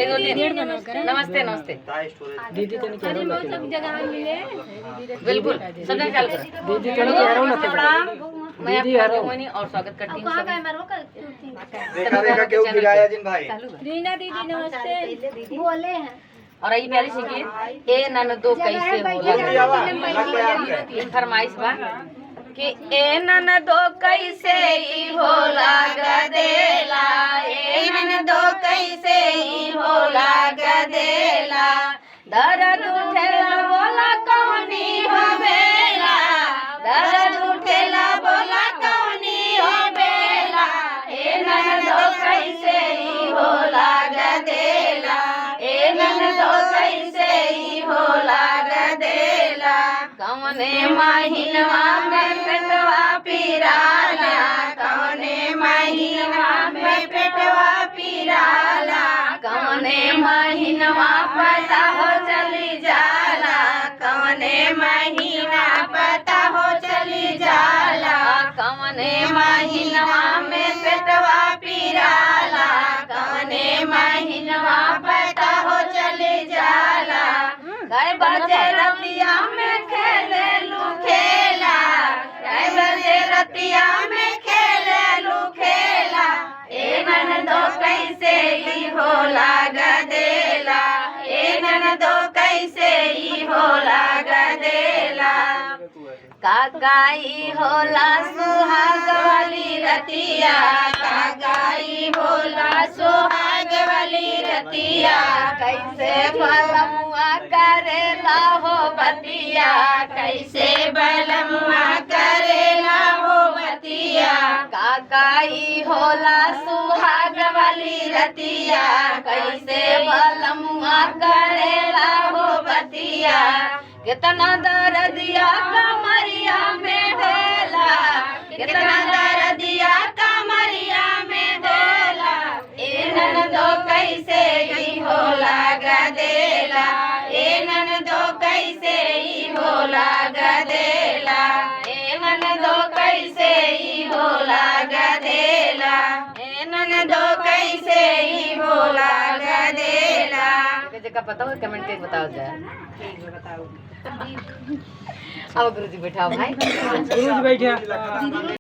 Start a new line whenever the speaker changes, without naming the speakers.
नमस्ते नमस्ते
दीदी तो नहीं कह रहा हूँ
सब जगह मिले
बिल्कुल सब जन चालू करो।
दीदी तो नहीं कह रहा हूँ
प्रणाम, मैं आपका मोहिनी और स्वागत करती हूँ सभी।
देखा देखा क्यों गिराया जिन भाई।
रीना दीदी नमस्ते बोले हैं
और ये प्यारी सीखिए ए ननदो कैसे होला ये फरमाइश बा कि ए ननदो कैसे ई होला गदेला, ए ननदो कैसे ई होला गदेला, दर्द उठेला बोला कौनी हो बेला, दर्द उठेला बोला कौनी हो बेला, ए ननदो कैसे ई होला गदेला, ए ननदो कैसे ई होला गदेला, कौने महीनवा में पेटवा पिराला, कौने महीनवा में पेटवा पिराला, कौने महीनवा पता हो चली जाला, कौने महीना पता हो चली जाला, कौने महीनवा में पेटवा पिराला, कौने महीनवा पता हो चली जाला, गए बजे रतिया में खेले लू खेला, गए बजे रतिया में खेले लू खेला, ए ननदो कैसे ई होला गदेला, ए ननदो कैसे ई होला गदेला, काकाई होला सुहाग वाली रतिया, काकाई होला सुहाग वाली रतिया, कैसे बलमुआ करेला हो बतिया, कैसे बलमुआ करेला हो बतिया, काकाई होला सुहाग वाली रतिया, कैसे बलमुआ करेला हो बतिया, कितना दर्दिया कमरिया में देला, कितना दर्दिया कमरिया में देला, ए ननदो कैसे ई होला गदेला, ए ननदो कैसे ई होला गदेला, ए ननदो कैसे ई होला गदेला, ए ननदो कैसे ई होला गदेला। जगह पता हो कमेंट करके बताओ जाए। अब गुरुजी बैठाओ भाई।
गुरुजी बैठे